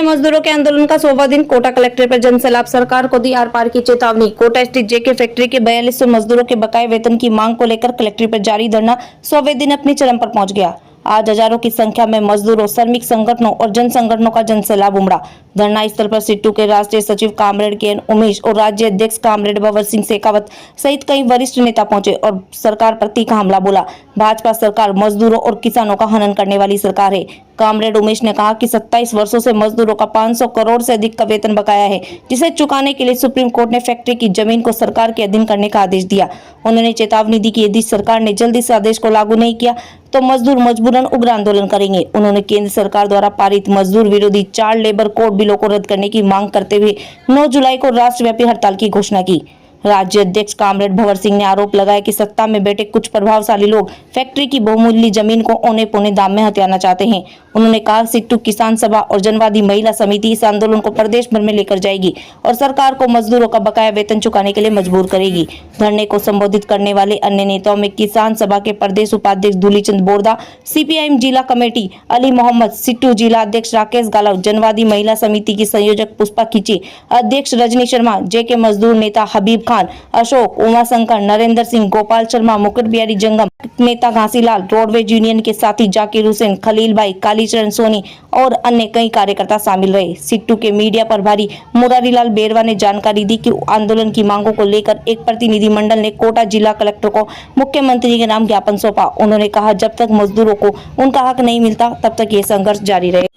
जेके मजदूरों के आंदोलन का 100वां दिन। कोटा कलेक्टर पर जनसैलाब, सरकार को दी आर पार की चेतावनी। कोटा स्थित जेके फैक्ट्री के 4200 मजदूरों के बकाये वेतन की मांग को लेकर कलेक्ट्रेट पर जारी धरना 100वें दिन अपने चरम पर पहुंच गया। आज हजारों की संख्या में मजदूरों, श्रमिक संगठनों और जन संगठनों का जनसैलाब उमड़ा। धरना स्थल पर सिट्टू के राष्ट्रीय सचिव कामरेड के उमेश और राज्य अध्यक्ष कामरेड भंवर सिंह शेखावत सहित कई वरिष्ठ नेता पहुंचे और सरकार पर तीखा हमला बोला। भाजपा सरकार मजदूरों और किसानों का हनन करने वाली सरकार है। कामरेड उमेश ने कहा कि 27 वर्षों से मजदूरों का 500 करोड़ से अधिक का वेतन बकाया है, जिसे चुकाने के लिए सुप्रीम कोर्ट ने फैक्ट्री की जमीन को सरकार के अधीन करने का आदेश दिया। उन्होंने चेतावनी दी कि यदि सरकार ने जल्दी से आदेश को लागू नहीं किया तो मजदूर मजबूरन उग्र आंदोलन करेंगे। उन्होंने केंद्र सरकार द्वारा पारित मजदूर विरोधी 4 लेबर कोड बिलों को रद्द करने की मांग करते हुए 9 जुलाई को राष्ट्रव्यापी हड़ताल की घोषणा की। राज्य अध्यक्ष कामरेड भंवर सिंह ने आरोप लगाया कि सत्ता में बैठे कुछ प्रभावशाली लोग फैक्ट्री की बहुमूल्य जमीन को औने पौने दाम में हथियाना चाहते हैं। उन्होंने कहा सिट्टू किसान सभा और जनवादी महिला समिति इस आंदोलन को प्रदेश भर में लेकर जाएगी और सरकार को मजदूरों का बकाया वेतन चुकाने के लिए मजबूर करेगी। धरने को संबोधित करने वाले अन्य नेताओं में किसान सभा के प्रदेश उपाध्यक्ष धूलीचंद बोरदा, सीपीआईएम जिला कमेटी अली मोहम्मद, सिट्टू जिला अध्यक्ष राकेश गालव, जनवादी महिला समिति की संयोजक पुष्पा खींची, अध्यक्ष रजनी शर्मा, जेके मजदूर नेता हबीब खान, अशोक, उमाशंकर, नरेंद्र सिंह, गोपाल शर्मा, मुकुट बिहारी जंगम, नेता घासीलाल, रोडवेज यूनियन के साथी जाकिर हुसैन, खलील भाई, कालीचरण सोनी और अन्य कई कार्यकर्ता शामिल रहे। सिट्टू के मीडिया प्रभारी मुरारीलाल बेरवा ने जानकारी दी कि आंदोलन की मांगों को लेकर एक प्रतिनिधिमंडल ने कोटा जिला कलेक्टर को मुख्यमंत्री के नाम ज्ञापन सौंपा। उन्होंने कहा जब तक मजदूरों को उनका हक नहीं मिलता तब तक ये संघर्ष जारी रहे।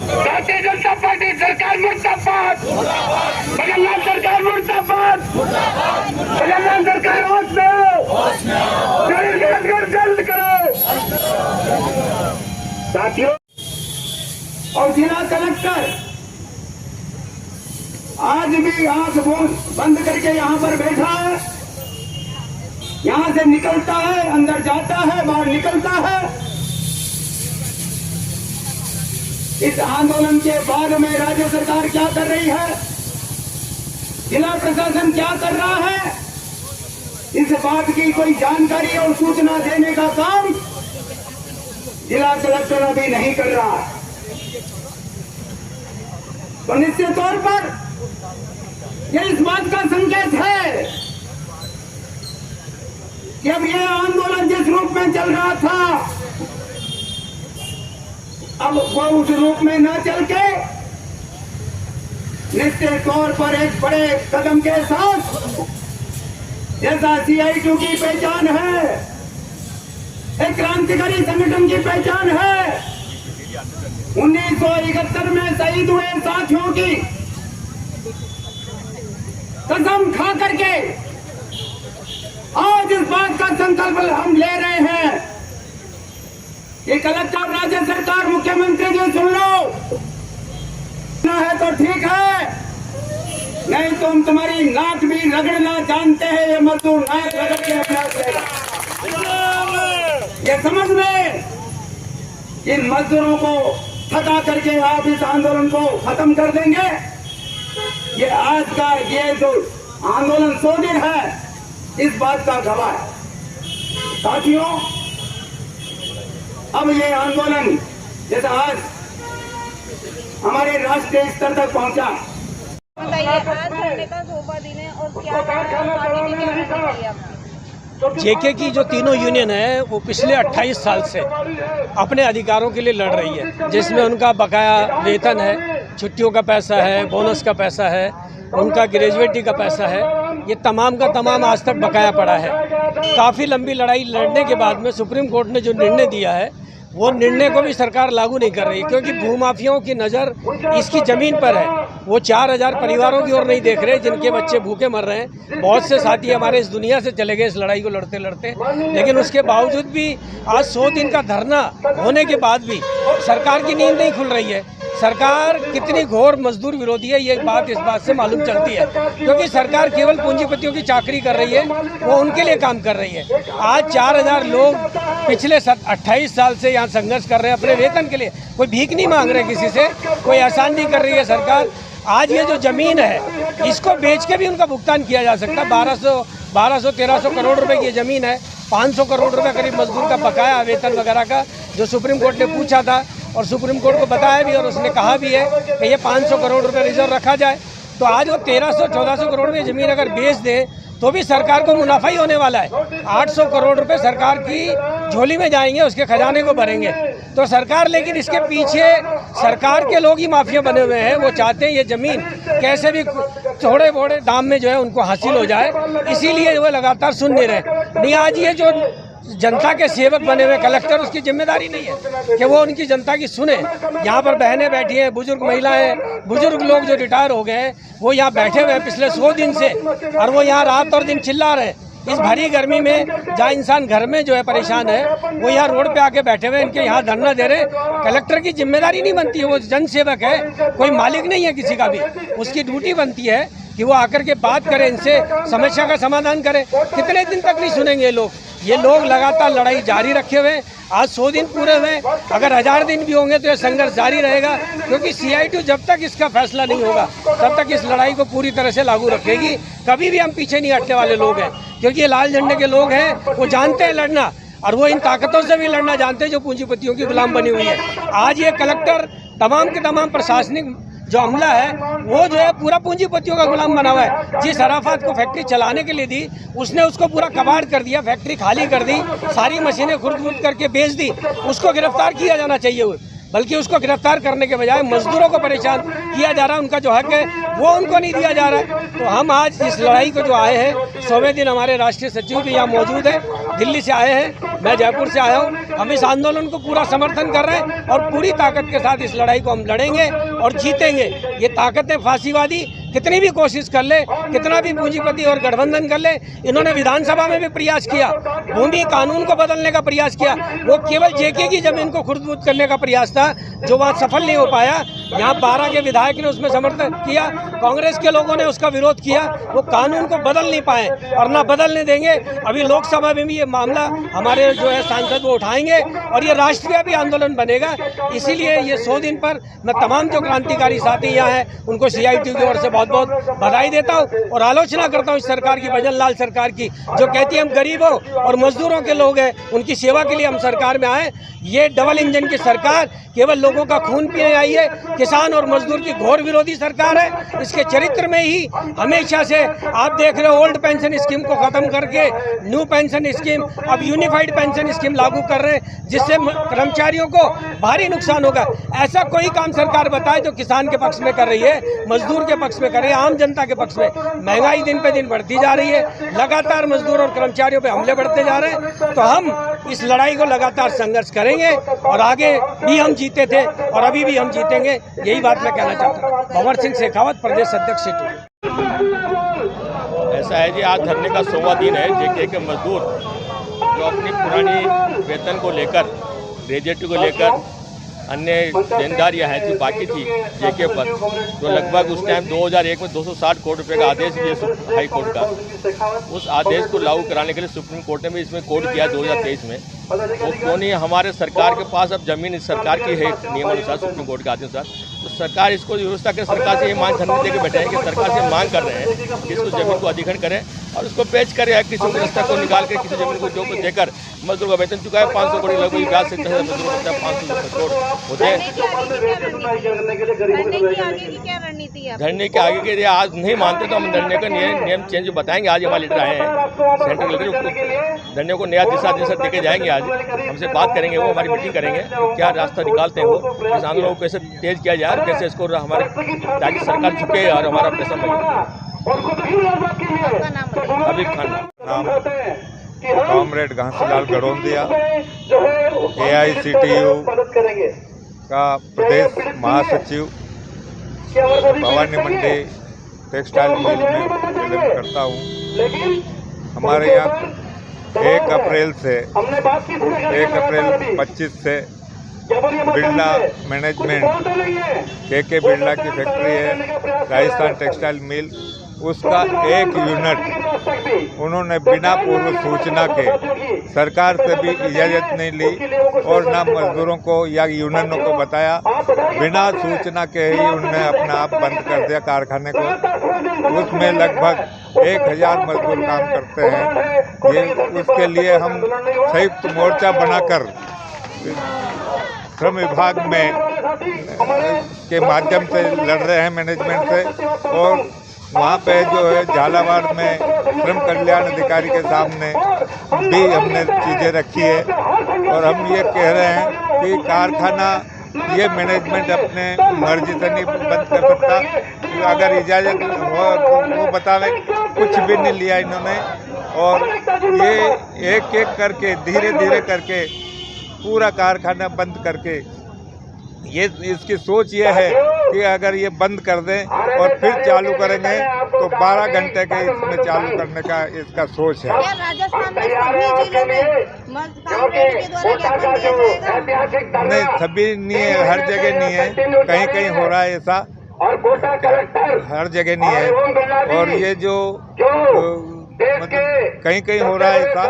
भारतीय जनता पार्टी सरकार मुर्दाबाद, बजरंग सरकार मुर्दाबाद, बजरंग सरकार होश में जल्द करो साथियों। और जिला कलेक्टर आज भी आंख बंद करके यहाँ पर बैठा है। यहाँ से निकलता है, अंदर जाता है, बाहर निकलता है। इस आंदोलन के बाद में राज्य सरकार क्या कर रही है, जिला प्रशासन क्या कर रहा है, इस बात की कोई जानकारी और सूचना देने का काम जिला कलेक्टर अभी नहीं कर रहा है। तो निश्चित तौर पर यह इस बात का संकेत है कि अब यह आंदोलन जिस रूप में चल रहा था अब वो उस रूप में न चल के निश्चित तौर पर एक बड़े कदम के साथ, जैसा CI2 की पहचान है, एक क्रांतिकारी संगठन की पहचान है, 1971 में शहीद हुए साथियों की कसम खा करके आज इस बात का संकल्प हम ले रहे हैं कि कलेक्टर, राज्य सरकार, मुख्यमंत्री जी सुन लो, ना है तो ठीक है, नहीं तो हम तुम्हारी नाक भी रगड़ना जानते हैं। ये मजदूर नाक रगड़ के अपना ये समझ में इन मजदूरों को थका करके आप इस आंदोलन को खत्म कर देंगे। ये आज का ये जो आंदोलन 100 दिन है, इस बात का गवाह है। साथियों, अब ये आंदोलन जैसा आज हमारे राष्ट्रीय स्तर तक पहुंचा, जेके की जो तीनों यूनियन है वो पिछले 28 साल से अपने अधिकारों के लिए लड़ रही है, जिसमें उनका बकाया वेतन है, छुट्टियों का पैसा है, बोनस का पैसा है, उनका ग्रेजुएटी का पैसा है, ये तमाम का तमाम आज तक बकाया पड़ा है। काफ़ी लंबी लड़ाई लड़ने के बाद में सुप्रीम कोर्ट ने जो निर्णय दिया है वो निर्णय को भी सरकार लागू नहीं कर रही, क्योंकि भूमाफियाओं की नज़र इसकी ज़मीन पर है। वो 4000 परिवारों की ओर नहीं देख रहे जिनके बच्चे भूखे मर रहे हैं। बहुत से साथी हमारे इस दुनिया से चले गए इस लड़ाई को लड़ते लड़ते, लेकिन उसके बावजूद भी आज 100 दिन का धरना होने के बाद भी सरकार की नींद नहीं खुल रही है। सरकार कितनी घोर मजदूर विरोधी है, ये बात इस बात से मालूम चलती है, क्योंकि सरकार केवल पूंजीपतियों की चाकरी कर रही है, वो उनके लिए काम कर रही है। आज 4000 लोग पिछले 28 साल से यहाँ संघर्ष कर रहे हैं अपने वेतन के लिए। कोई भीख नहीं मांग रहे किसी से, कोई एहसान नहीं कर रही है सरकार। आज ये जो ज़मीन है इसको बेच के भी उनका भुगतान किया जा सकता है। 1200-1300 करोड़ रुपए की ज़मीन है, 500 करोड़ रुपए करीब मजदूर का बकाया वेतन वगैरह का, जो सुप्रीम कोर्ट ने पूछा था और सुप्रीम कोर्ट को बताया भी और उसने कहा भी है कि ये 500 करोड़ रुपए रिजर्व रखा जाए। तो आज वो 1300-1400 करोड़ में ज़मीन अगर बेच दे तो भी सरकार को मुनाफा ही होने वाला है। 800 करोड़ रुपए सरकार की झोली में जाएंगे, उसके खजाने को भरेंगे। तो सरकार, लेकिन इसके पीछे सरकार के लोग ही माफिया बने हुए हैं। वो चाहते हैं ये ज़मीन कैसे भी थोड़े बोड़े दाम में जो है उनको हासिल हो जाए, इसीलिए वो लगातार सुन नहीं रहे। नहीं, आज ये जो जनता के सेवक बने हुए कलेक्टर, उसकी जिम्मेदारी नहीं है कि वो उनकी जनता की सुने। यहाँ पर बहनें बैठी हैं, बुजुर्ग महिलाएं, बुजुर्ग लोग जो रिटायर हो गए हैं वो यहाँ बैठे हुए हैं पिछले 100 दिन से, और वो यहाँ रात और दिन चिल्ला रहे हैं। इस भरी गर्मी में जहाँ इंसान घर में जो है परेशान है, वो यहाँ रोड पे आके बैठे हुए, इनके यहाँ धरना दे रहे। कलेक्टर की जिम्मेदारी नहीं बनती है, वो जन सेवक है, कोई मालिक नहीं है किसी का भी। उसकी ड्यूटी बनती है कि वो आकर के बात करें, इनसे समस्या का समाधान करें। कितने दिन तक नहीं सुनेंगे लोग? ये लोग लगातार लड़ाई जारी रखे हुए। आज 100 दिन पूरे हुए, अगर 1000 दिन भी होंगे तो ये संघर्ष जारी रहेगा, क्योंकि CIT जब तक इसका फैसला नहीं होगा तब तक इस लड़ाई को पूरी तरह से लागू रखेगी। कभी भी हम पीछे नहीं हटने वाले लोग हैं, क्योंकि ये लाल झंडे के लोग हैं, वो जानते हैं लड़ना, और वो इन ताकतों से भी लड़ना जानते हैं जो पूंजीपतियों की गुलाम बनी हुई है। आज ये कलेक्टर तमाम के तमाम प्रशासनिक जो अमला है वो जो है पूरा पूंजीपतियों का गुलाम बना हुआ है। जिस अराफात को फैक्ट्री चलाने के लिए दी, उसने उसको पूरा कबाड़ कर दिया, फैक्ट्री खाली कर दी, सारी मशीनें खुर्द करके बेच दी। उसको गिरफ्तार किया जाना चाहिए, बल्कि उसको गिरफ्तार करने के बजाय मजदूरों को परेशान किया जा रहा है। उनका जो हक है वो उनको नहीं दिया जा रहा है। तो हम आज इस लड़ाई को जो आए हैं, 100वें दिन हमारे राष्ट्रीय सचिव भी यहाँ मौजूद है, दिल्ली से आए हैं, मैं जयपुर से आया हूँ। हम इस आंदोलन को पूरा समर्थन कर रहे हैं और पूरी ताकत के साथ इस लड़ाई को हम लड़ेंगे और जीतेंगे। ये ताकतें फांसीवादी कितनी भी कोशिश कर ले, कितना भी पूंजीपति और गठबंधन कर ले, इन्होंने विधानसभा में भी प्रयास किया, भूमि कानून को बदलने का प्रयास किया, वो केवल JK की जमीन को खुर्द-बुर्द करने का प्रयास था, जो बात सफल नहीं हो पाया। यहाँ 12 के विधायक ने उसमें समर्थन किया, कांग्रेस के लोगों ने उसका विरोध किया, वो कानून को बदल नहीं पाए और ना बदलने देंगे। अभी लोकसभा में भी ये मामला हमारे जो है सांसद वो उठाएंगे और ये राष्ट्रव्यापी आंदोलन बनेगा। इसीलिए ये 100 दिन पर मैं तमाम जो क्रांतिकारी साथी यहाँ हैं उनको CIT की ओर से बहुत बहुत बधाई देता हूँ और आलोचना करता हूँ इस सरकार की, भजन लाल सरकार की, जो कहती है हम गरीबों और मजदूरों के लोग हैं, उनकी सेवा के लिए हम सरकार में आए। ये डबल इंजन की सरकार केवल लोगों का खून पीने आई है, किसान और मजदूर की घोर विरोधी सरकार है। इसके चरित्र में ही हमेशा से आप देख रहे हो, ओल्ड पेंशन स्कीम को खत्म करके न्यू पेंशन स्कीम, अब यूनिफाइड पेंशन स्कीम लागू कर रहे हैं, जिससे कर्मचारियों को भारी नुकसान होगा। ऐसा कोई काम सरकार बताए जो किसान के पक्ष में कर रही है, मजदूर के पक्ष में कर रही है, आम जनता के पक्ष में। महंगाई दिन पे दिन बढ़ती जा रही है, लगातार मजदूर और कर्मचारियों पे हमले बढ़ते जा रहे हैं। तो हम इस लड़ाई को लगातार संघर्ष करेंगे और आगे भी हम जीते थे और अभी भी हम जीतेंगे, यही बात मैं कहना चाहता हूँ। भंवर सिंह शेखावत, प्रदेश अध्यक्ष सीटू। ऐसा है जी, आज धरने का 100वां दिन है। JK के मजदूर जो अपनी पुरानी वेतन को लेकर, ग्रेजुएटी को लेकर, अन्य देनदारियाँ हैं जो बाकी थी JK पर, तो लगभग उस टाइम 2001 में 260 करोड़ रुपए का आदेश दिया हाई कोर्ट का। उस आदेश को लागू कराने के लिए सुप्रीम कोर्ट ने भी इसमें कोर्ट किया 2023 में। वो क्यों नहीं, हमारे सरकार के पास अब जमीन इस सरकार की है नियमानुसार, सुप्रीम कोर्ट के आदेश अनुसार। तो सरकार इसको व्यवस्था के सरकार से ये मांग धरने दे के बैठे हैं कि सरकार से मांग कर रहे हैं कि इसको जमीन को अधिग्रहण करें और उसको बेच कर या किसी व्यवस्था को निकाल कर किसी जमीन को जो कुछ देकर मजदूर का वेतन चुका है 500 करोड़ लगभग ब्याज से 10,000 मजदूर 500 करोड़ होते हैं। धरने के आगे के लिए आज नहीं मानते तो हम धरने का नियम चेंज बताएंगे। आज हमारे लीडर आए हैं, सेंट्रल लीडर, धरने को नया दिशा देके जाएंगे। आज हमसे बात करेंगे, वो हमारी मीटिंग करेंगे, क्या रास्ता निकालते हैं वो, किस आंदोलन को कैसे तेज किया जाए, कैसे इसको हमारे ताकि सरकार झुके और हमारा पैसा मिले। अभी खान कॉमरेड घासीलाल गड़ोदिया, AICTU का प्रदेश महासचिव, भवानी मंडी टेक्सटाइल मिल में विलय करता हूँ। हमारे यहाँ 1 अप्रैल 25 से बिरला मैनेजमेंट के बिरला की फैक्ट्री है, राजस्थान टेक्सटाइल मिल, उसका एक यूनिट उन्होंने बिना पूर्व सूचना के सरकार से भी इजाज़त नहीं ली और ना मजदूरों को या यूनियनों को बताया, बिना सूचना के ही उन्होंने अपना आप बंद कर दिया कारखाने को। उसमें लगभग 1000 मजदूर काम करते हैं। ये उसके लिए हम संयुक्त मोर्चा बनाकर श्रम विभाग में के माध्यम से लड़ रहे हैं मैनेजमेंट से, और वहाँ पे जो है झालावाड़ में श्रम कल्याण अधिकारी के सामने भी हमने चीज़ें रखी है और हम ये कह रहे हैं कि कारखाना ये मैनेजमेंट अपने मर्जी से नहीं बंद कर सकता। अगर इजाज़त हो तो वो बतावे, कुछ भी नहीं लिया इन्होंने, और ये एक एक करके धीरे धीरे करके पूरा कारखाना बंद करके, ये इसकी सोच ये है कि अगर ये बंद कर दें और फिर चालू करेंगे तो 12 घंटे के इसमें चालू करने का इसका सोच है। राजस्थान में सभी जिलों में कॉर्पोरेट के द्वारा ज्ञापन दिया जाएगा? नहीं, सभी नहीं है, हर जगह नहीं है, कहीं कहीं हो रहा है ऐसा, हर जगह नहीं है। और ये जो मतलब कहीं कहीं हो रहा है ऐसा,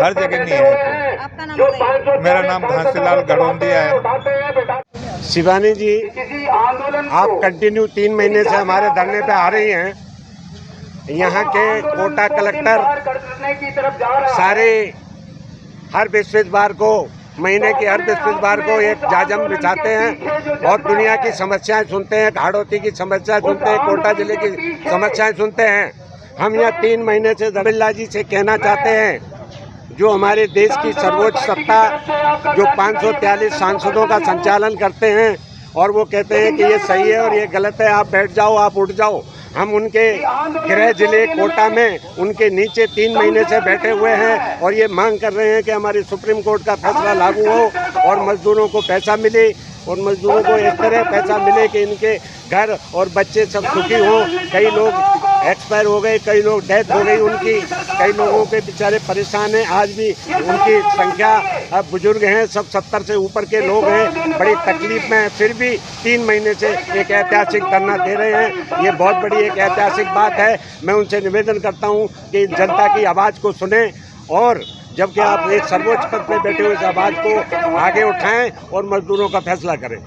हर जगह नहीं है। आपका नाम बताइए। मेरा नाम घासीलाल गड़ोंदिया है। शिवानी जी, आप कंटिन्यू 3 महीने से हमारे धरने पे आ रही हैं। यहाँ के कोटा कलेक्टर सारे हर बृहस्पतिवार को, महीने के हर बृहस्पतिवार को एक जाजम बिछाते हैं और दुनिया की समस्याएं सुनते हैं, हाड़ौती की समस्या सुनते हैं, कोटा जिले की समस्याएं सुनते हैं। हम यहाँ 3 महीने से बिरला जी से कहना चाहते हैं, जो हमारे देश की सर्वोच्च सत्ता, जो 543 सांसदों का संचालन करते हैं, और वो कहते हैं कि ये सही है और ये गलत है, आप बैठ जाओ, आप उठ जाओ। हम उनके गृह जिले कोटा में उनके नीचे 3 महीने से बैठे हुए हैं और ये मांग कर रहे हैं कि हमारी सुप्रीम कोर्ट का फैसला लागू हो और मजदूरों को पैसा मिले, और मजदूरों को इस तरह पैसा मिले कि इनके घर और बच्चे सब सुखी हों। कई लोग एक्सपायर हो गए, कई लोग डेथ हो गई उनकी, कई लोगों के बेचारे परेशान हैं। आज भी उनकी संख्या, अब बुजुर्ग हैं, सब 70 से ऊपर के लोग हैं, बड़ी तकलीफ में हैं, फिर भी 3 महीने से एक ऐतिहासिक धरना दे रहे हैं। ये बहुत बड़ी एक ऐतिहासिक बात है। मैं उनसे निवेदन करता हूँ कि जनता की आवाज़ को सुने, और जबकि आप एक सर्वोच्च पद पर बैठे हुए इस आवाज़ को आगे उठाएं और मजदूरों का फैसला करें।